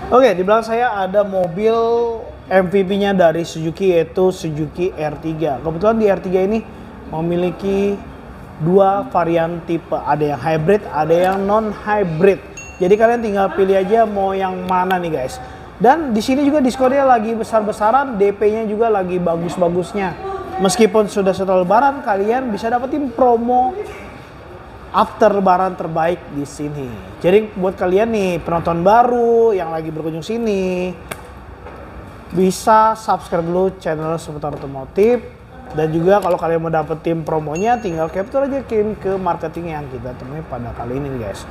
Oke, di belakang saya ada mobil MVP-nya dari Suzuki yaitu Suzuki R3. Kebetulan di R3 ini memiliki dua varian tipe, ada yang hybrid, ada yang non hybrid. Jadi kalian tinggal pilih aja mau yang mana nih guys. Dan di sini juga diskonnya lagi besar-besaran, DP-nya juga lagi bagus-bagusnya. Meskipun sudah setelah Lebaran, kalian bisa dapetin promo after Lebaran terbaik di sini. Jadi buat kalian nih penonton baru yang lagi berkunjung sini, bisa subscribe dulu channel Seputar Otomotif. Dan juga kalau kalian mau dapetin promonya, tinggal capture aja kirim ke marketing yang kita temui pada kali ini guys.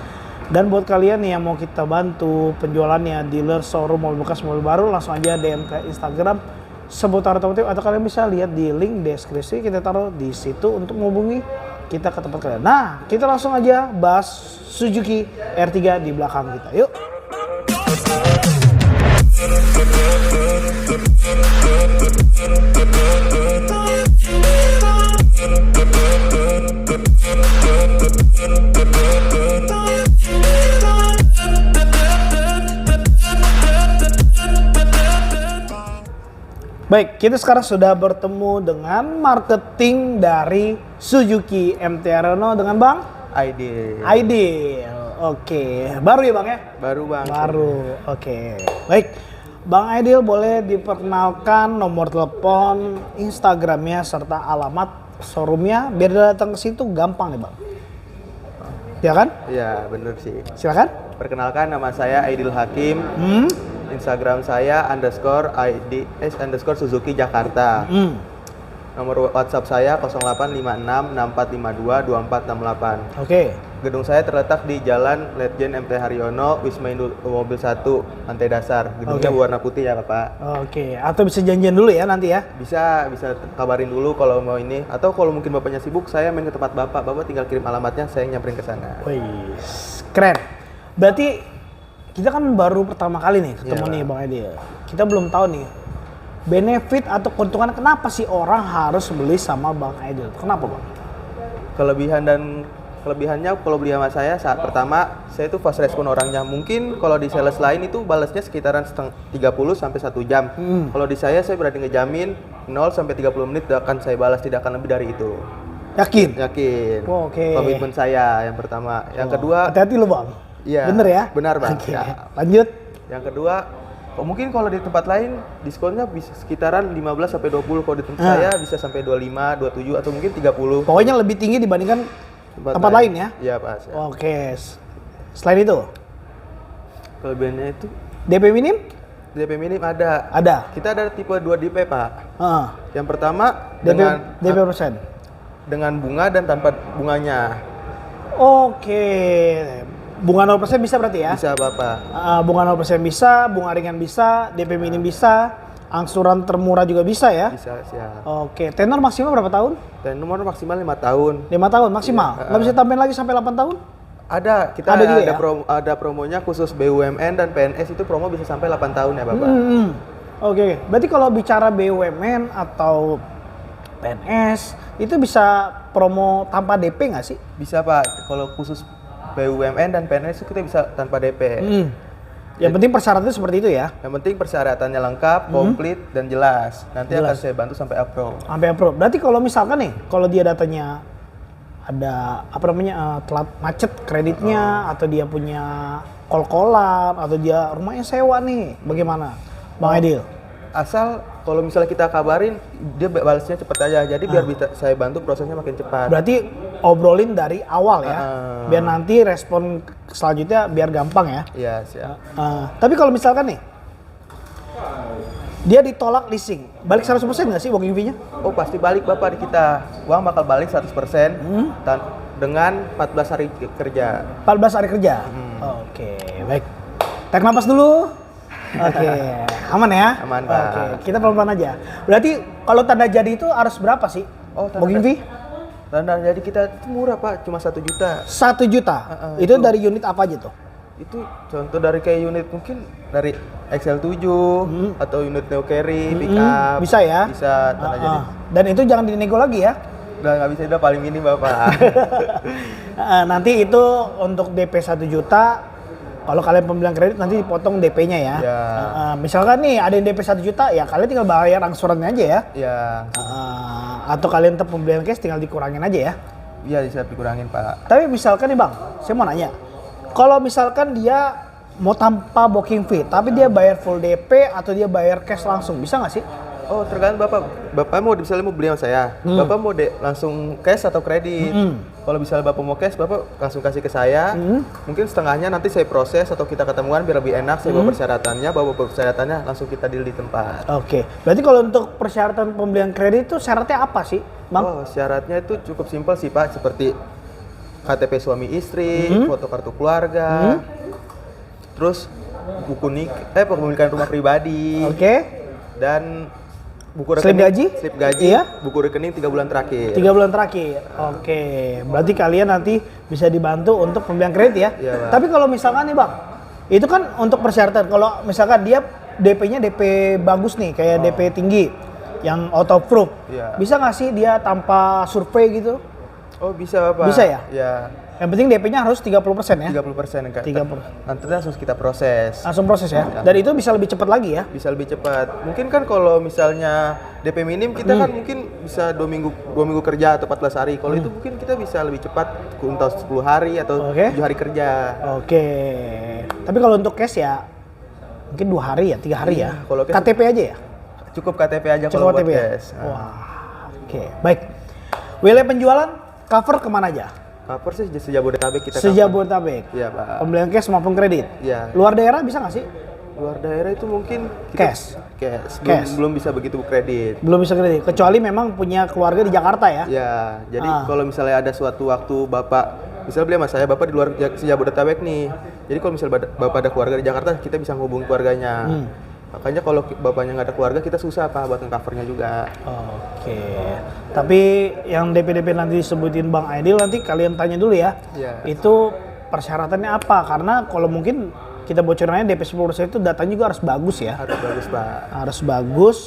Dan buat kalian nih yang mau kita bantu penjualannya, dealer, showroom, mobil bekas, mobil baru, langsung aja DM ke Instagram Seputar Otomotif, atau kalian bisa lihat di link deskripsi, kita taruh di situ untuk menghubungi kita ke tempat kalian. Nah, kita langsung aja bahas Suzuki R3 di belakang kita. Yuk. Baik, kita sekarang sudah bertemu dengan marketing dari Suzuki MT-R dengan Bang Aidil. Aidil. Oke, baru ya Bang ya? Baru Bang. Baru, oke. Baik, Bang Aidil boleh diperkenalkan nomor telepon, Instagramnya, serta alamat showroomnya, biar datang ke situ gampang nih Bang. Ya kan? Iya bener sih. Silakan. Perkenalkan, nama saya Aidil Hakim. Instagram saya _Suzuki Jakarta. Nomor WhatsApp saya 085664522468. Oke. Gedung saya terletak di Jalan Letjen MT Haryono, Wisma Induk Mobil 1, lantai dasar. Gedungnya warna putih ya Bapak. Oke, atau bisa janjian dulu ya nanti ya? Bisa kabarin dulu kalau mau ini. Atau kalau mungkin Bapaknya sibuk, saya main ke tempat Bapak. Bapak tinggal kirim alamatnya, saya nyamperin ke sana. Wih, keren. Berarti kita kan baru pertama kali nih ketemu nih Bang Aidil. Kita belum tahu nih benefit atau keuntungan kenapa sih orang harus beli sama Bang Aidil. Kenapa Bang? Kelebihannya kalau beli sama saya, saat pertama saya itu fast respon orangnya. Mungkin kalau di sales lain itu balasnya sekitaran 30 sampai 1 jam. Kalau di saya berani ngejamin 0 sampai 30 menit akan saya balas, tidak akan lebih dari itu. Yakin? Yakin. Oh, oke. Komitmen saya yang pertama. Yang kedua, hati-hati lo Bang. iya. Bener ya? Benar Bang. Oke. Ya. Lanjut. Yang kedua, mungkin kalau di tempat lain diskonnya bisa sekitaran 15 sampai 20. Kalau di tempat saya bisa sampai 25, 27 atau mungkin 30. Pokoknya lebih tinggi dibandingkan tempat lain ya? Iya Pak. Ya. Oke. Selain itu, Kelebihannya itu DP minim? DP minim ada. Ada. Kita ada tipe 2 DP Pak. Yang pertama DP persen? dengan bunga dan tanpa bunganya. Oke. Bunga 0% bisa berarti ya? Bisa Bapak. Bunga 0% bisa, bunga ringan bisa, DP minim bisa, angsuran termurah juga bisa ya? Bisa, siap. Oke, tenor maksimal berapa tahun? Dan nomor maksimal 5 tahun. 5 tahun maksimal? Nggak bisa tambahin lagi sampai 8 tahun? Ada, kita Ada juga ya? ada promonya khusus BUMN dan PNS, itu promo bisa sampai 8 tahun ya Bapak. Oke, berarti kalau bicara BUMN atau PNS, itu bisa promo tanpa DP nggak sih? Bisa Pak, kalau khusus BUMN dan PNS itu kita bisa tanpa DP. Yang penting persyaratannya seperti itu ya? Yang penting persyaratannya lengkap, komplit, dan jelas. Nanti akan saya bantu sampai approve. Sampai approve. Berarti kalau misalkan nih, kalau dia datanya ada apa namanya telat macet kreditnya, atau dia punya kol-kolan, atau dia rumahnya sewa nih, bagaimana Bang Aidil? Asal kalau misalnya kita kabarin, dia balasnya cepat aja. Jadi biar bisa saya bantu prosesnya makin cepat. Berarti obrolin dari awal ya, biar nanti respon selanjutnya biar gampang ya. Iya, siap. Tapi kalau misalkan nih, dia ditolak leasing, balik 100% nggak sih walking fee-nya? Oh pasti balik Bapak di kita. Uang bakal balik 100% dengan 14 hari kerja. 14 hari kerja? Oke, baik. Tarik napas dulu. Oke, aman ya? Aman Pak. Oke, kita pelan-pelan aja. Berarti kalau tanda jadi itu harus berapa sih? Oh, walking fee? Tanda jadi kita itu murah Pak, cuma 1 juta. 1 juta? Itu dari unit apa aja tuh? Itu contoh dari kayak unit mungkin dari XL7 atau unit Neo Carry, pick up. Bisa ya? Bisa tanda jadi. Dan itu jangan dinego lagi ya? Nggak bisa, udah paling minim Bapak. Nanti itu untuk DP 1 juta Kalau kalian pembelian kredit nanti dipotong DP-nya ya. Ya. Misalkan nih ada yang DP 1 juta ya kalian tinggal bayar angsurannya aja ya. Ya. Atau kalian tetap pembelian cash tinggal dikurangin aja ya. Iya bisa dikurangin Pak. Tapi misalkan nih Bang, saya mau nanya. Kalau misalkan dia mau tanpa booking fee, tapi dia bayar full DP atau dia bayar cash langsung, bisa nggak sih? Oh tergantung Bapak mau misalnya mau beli sama saya, Bapak mau langsung cash atau kredit. Kalau misalnya Bapak mau cash, Bapak langsung kasih ke saya. Mungkin setengahnya nanti saya proses atau kita ketemuan biar lebih enak. Saya bawa persyaratannya, langsung kita deal di tempat. Oke, berarti kalau untuk persyaratan pembelian kredit itu syaratnya apa sih, Bang? Oh syaratnya itu cukup simpel sih Pak, seperti KTP suami istri, foto kartu keluarga, terus pemilikan rumah pribadi, dan buku rekening, slip gaji, iya? buku rekening 3 bulan terakhir. 3 bulan terakhir. Oke, berarti kalian nanti bisa dibantu untuk pembelian kredit ya. Iya, Bang. Tapi kalau misalkan nih Bang, itu kan untuk persyaratan. Kalau misalkan dia DP-nya DP bagus nih, kayak DP tinggi, yang auto approve, bisa nggak sih dia tanpa survei gitu? Oh bisa Pak. Bisa ya? Ya. Yang penting DP-nya harus 30% ya? 30% Kak. 30%. Nanti langsung kita proses. Langsung proses ya? Dan itu bisa lebih cepat lagi ya? Bisa lebih cepat. Mungkin kan kalau misalnya DP minim kita kan mungkin bisa 2 minggu kerja atau 14 hari. Kalau itu mungkin kita bisa lebih cepat untuk 10 hari atau 7 hari kerja. Oke. Tapi kalau untuk cash ya mungkin 2 hari ya, 3 hari ya? Kalau cash, KTP aja ya? Cukup KTP aja kalau buat KTP cash. Ya? Wah. Oke, baik. Wilayah penjualan cover kemana aja? Cover sih sejabodetabek kita. Sejabodetabek. Iya Pak. Pembelian cash maupun kredit. Iya. Luar daerah bisa nggak sih? Luar daerah itu mungkin cash. Belum bisa begitu kredit. Belum bisa kredit. Kecuali memang punya keluarga di Jakarta ya? Ya. Jadi kalau misalnya ada suatu waktu Bapak misalnya beli sama saya, Bapak di luar Jabodetabek nih. Jadi kalau misalnya Bapak ada keluarga di Jakarta, kita bisa menghubungi keluarganya. Makanya kalau Bapaknya nggak ada keluarga, kita susah Pak buat nge-covernya juga. Oke. Tapi yang DP-DP nanti disebutin Bang Aidil nanti kalian tanya dulu ya. Itu persyaratannya apa? Karena kalau mungkin kita bocorannya DP 10% itu datanya juga harus bagus ya. Harus bagus Pak. Harus bagus.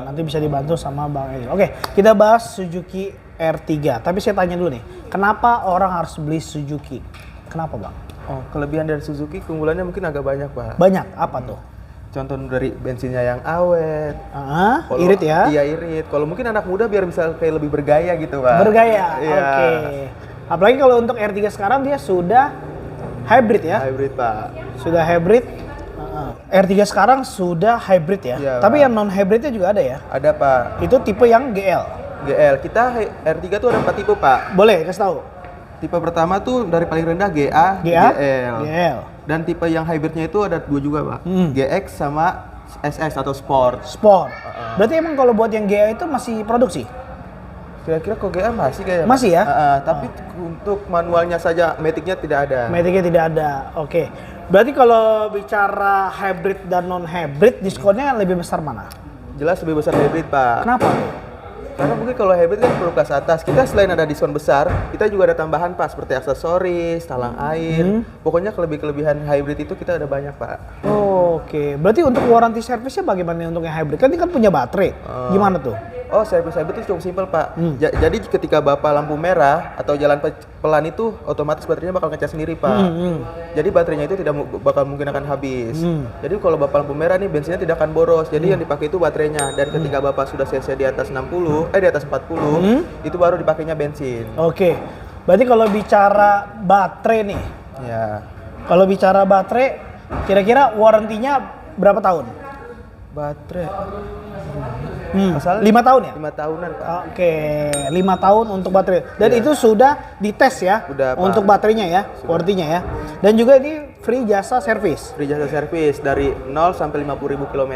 Nanti bisa dibantu sama Bang Aidil. Oke, kita bahas Suzuki R3. Tapi saya tanya dulu nih, kenapa orang harus beli Suzuki? Kenapa Bang? Oh, kelebihan dari Suzuki keunggulannya mungkin agak banyak Pak. Banyak, apa tuh? Contoh dari bensinnya yang awet. Irit ya? Iya irit. Kalau mungkin anak muda biar bisa kayak lebih bergaya gitu Pak. Bergaya, iya. Oke. Apalagi kalau untuk R3 sekarang dia sudah hybrid ya? Hybrid Pak. Sudah hybrid. R3 sekarang sudah hybrid ya? Iya, tapi Pak. yang non hybridnya juga ada ya? Ada Pak. Itu tipe yang GL? GL. Kita R3 tuh ada 4 tipe Pak. Boleh kasih tahu? Tipe pertama tuh dari paling rendah GA, GL. Dan tipe yang hybridnya itu ada 2 juga Pak. GX sama SS atau Sport. Sport. Berarti emang kalau buat yang GA itu masih produksi? Kira-kira kok GA masih kayaknya. Masih ya? Tapi untuk manualnya saja, maticnya tidak ada. Maticnya tidak ada. Oke. Berarti kalau bicara hybrid dan non hybrid diskonnya lebih besar mana? Jelas lebih besar hybrid Pak. Kenapa? Karena mungkin kalau hybrid kan perlu kelas atas. Kita selain ada diskon besar, kita juga ada tambahan Pak seperti aksesoris, talang air. Pokoknya kelebihan hybrid itu kita ada banyak Pak. Oke. Berarti untuk warranty service-nya bagaimana untuk yang hybrid? Kan ini kan punya baterai. Gimana tuh? Oh, servis hybrid itu cukup simpel Pak. Jadi ketika Bapak lampu merah atau jalan pelan itu otomatis baterainya bakal ngecas sendiri Pak. Jadi baterainya itu tidak bakal mungkin akan habis. Jadi kalau Bapak lampu merah nih bensinnya tidak akan boros. Jadi yang dipakai itu baterainya. Dan ketika Bapak sudah CC di atas 40, di atas 40, itu baru dipakainya bensin. Oke. Berarti kalau bicara baterai nih. Ya. Kalau bicara baterai, kira-kira warrantinya berapa tahun? Baterai. 5 tahun ya? 5 tahunan Pak. Oke, 5 tahun untuk baterai. Dan itu sudah dites ya? Udah, Pak. Untuk baterainya ya, warrantinya ya. Dan juga ini free jasa servis. Free jasa servis dari 0 sampai 50.000 km.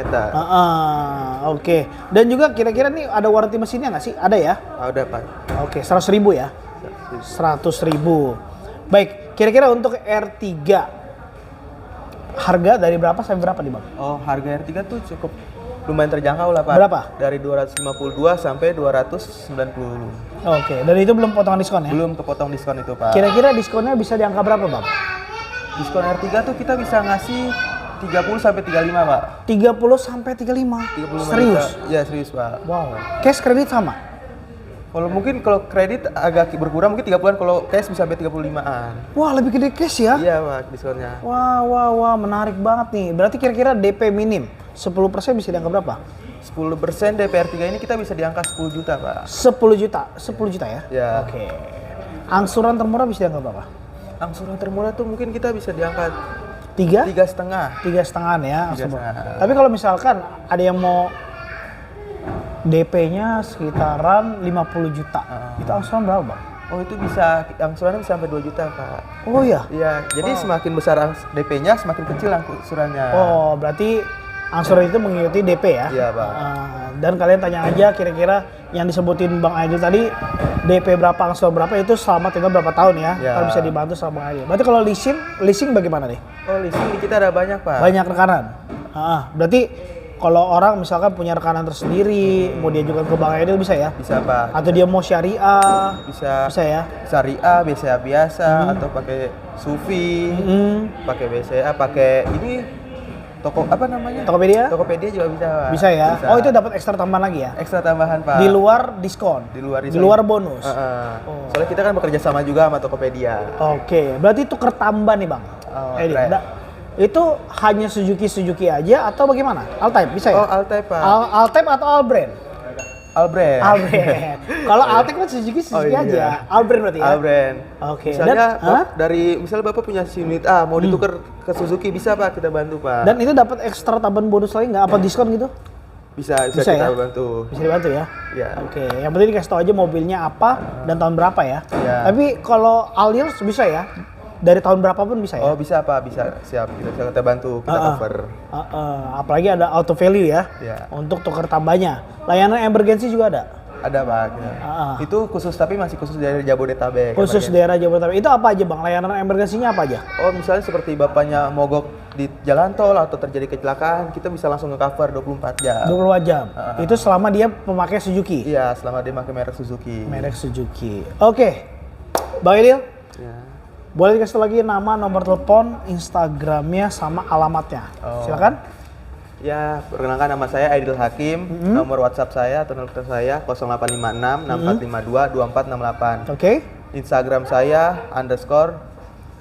Oke. Dan juga kira-kira nih ada warranty mesinnya nggak sih? Ada ya? Ada Pak. Oke, 100.000 ya? 100.000. Baik, kira-kira untuk R3 harga dari berapa sampai berapa nih Bang? Oh, harga R3 tuh cukup lumayan terjangkau lah Pak. Berapa? Dari 252 sampai 290. Oke, dan itu belum potongan diskon ya? Belum kepotong diskon itu Pak. Kira-kira diskonnya bisa di angka berapa Bang? Diskon R3 tuh kita bisa ngasih 30 sampai 35 Pak. 30 sampai 35? 35 Serius? Iya serius Pak. Wow. Cash kredit sama? Kalau mungkin kalau kredit agak berkurang mungkin 30-an, kalau cash bisa sampai 35-an. Wah, lebih gede cash ya? Iya, Pak, diskonnya. Wah, menarik banget nih. Berarti kira-kira DP minim 10% bisa dianggap berapa? 10% DP R3 ini kita bisa diangkat 10 juta, Pak. 10 juta ya? Ya. Oke. Angsuran termurah bisa dianggap berapa? Angsuran termurah tuh mungkin kita bisa diangkat 3? 3,5. 3,5 ya. 3,5. Tapi kalau misalkan ada yang mau DP-nya sekitaran 50 juta, itu angsuran berapa, Bang? Oh, itu bisa angsurannya bisa sampai 2 juta, Pak. Oh iya? Iya, jadi semakin besar DP-nya semakin kecil angsurannya. Oh, berarti angsuran itu mengikuti DP ya? Iya, Pak. Dan kalian tanya aja kira-kira yang disebutin Bang Aidil tadi, DP berapa, angsuran berapa, itu selama tinggal berapa tahun ya? Ya. Kalau bisa dibantu sama Bang Aidil. Berarti kalau leasing bagaimana nih? Oh, leasing di kita ada banyak, Pak. Banyak rekanan? Berarti kalau orang misalkan punya rekanan tersendiri, mau dia juga ke Bang Aidil bisa ya? Bisa, Pak. Atau dia mau syariah? Bisa ya? syariah, BCA biasa, atau pakai Sufi, pakai BCA, pakai ini toko apa namanya? Tokopedia? Tokopedia juga bisa, Pak. Bisa ya? Oh, itu dapat ekstra tambahan lagi ya? Ekstra tambahan, Pak. Di luar diskon? Di luar Di luar bonus? Oh. Soalnya kita kan bekerja sama juga sama Tokopedia. Oke, berarti tuker tambah nih Bang. Oh, Aidil, keren. itu hanya Suzuki aja atau bagaimana? All-type bisa ya? Oh, All-type, Pak. All-type atau all-brand? All-brand. All-brand. Kalau all-type kan Suzuki iya. aja. All-brand berarti ya? All-brand. Oke. Misalnya Dan, misalnya Bapak punya unit A mau ditukar ke Suzuki, bisa, Pak, kita bantu, Pak. dan itu dapat ekstra tambahan bonus lagi nggak? Apa diskon gitu? bisa Bisa kita ya? bantu. Bisa dibantu ya? Iya. Oke, yang penting dikasih tahu aja mobilnya apa dan tahun berapa ya. Iya. Tapi kalau Allianz bisa ya? Dari tahun berapa pun bisa ya? Oh, bisa, Pak, bisa. Siap, kita bantu, kita cover. Apalagi ada auto value ya, Iya. untuk tuker tambahnya. Layanan emergency juga ada? Ada, Pak. Itu khusus, tapi masih khusus dari Jabodetabek. Khusus daerah Jabodetabek. Itu apa aja Bang? Layanan emergensinya apa aja? Oh, misalnya seperti bapaknya mogok di jalan tol atau terjadi kecelakaan, kita bisa langsung nge-cover 24 jam. 24 jam? Itu selama dia pemakai Suzuki? Iya, selama dia pakai merek Suzuki. Merek Suzuki. Oke. Bang Aidil, Ya. boleh dikasih lagi nama, nomor telepon, Instagramnya, sama alamatnya. Oh. Silakan. Ya, perkenalkan, nama saya Aidil Hakim. Nomor WhatsApp saya atau telepon saya 0856 6452 2468. Oke. Instagram saya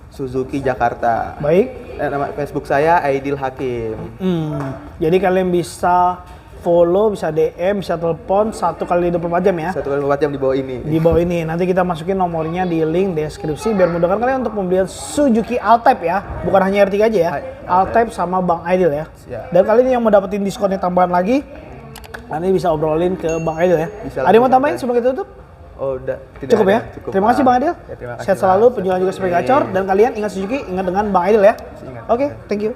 _Suzuki Jakarta. Baik. Nama Facebook saya Aidil Hakim. Jadi kalian bisa follow, bisa DM, bisa telepon 1 kali 24 jam ya? 1x24 jam di bawah ini. Di bawah ini. Nanti kita masukin nomornya di link deskripsi biar mudahkan kalian untuk pembelian Suzuki All-Type ya. Bukan hanya R3 aja ya. All-Type sama Bang Aidil ya. Siap. Dan kalian yang mau dapetin diskonnya tambahan lagi, nanti bisa obrolin ke Bang Aidil ya. Bisa Ada yang mau langsung tambahin sebelum kita tutup? Oh, udah. Tidak Cukup ada. ya? Cukup, Terima kasih Pak. Bang Aidil. Ya, terima kasih, Sehat Pak. selalu, penjualan juga sebagai gacor. Dan kalian ingat Suzuki, ingat dengan Bang Aidil ya. Ingat. Oke, thank you.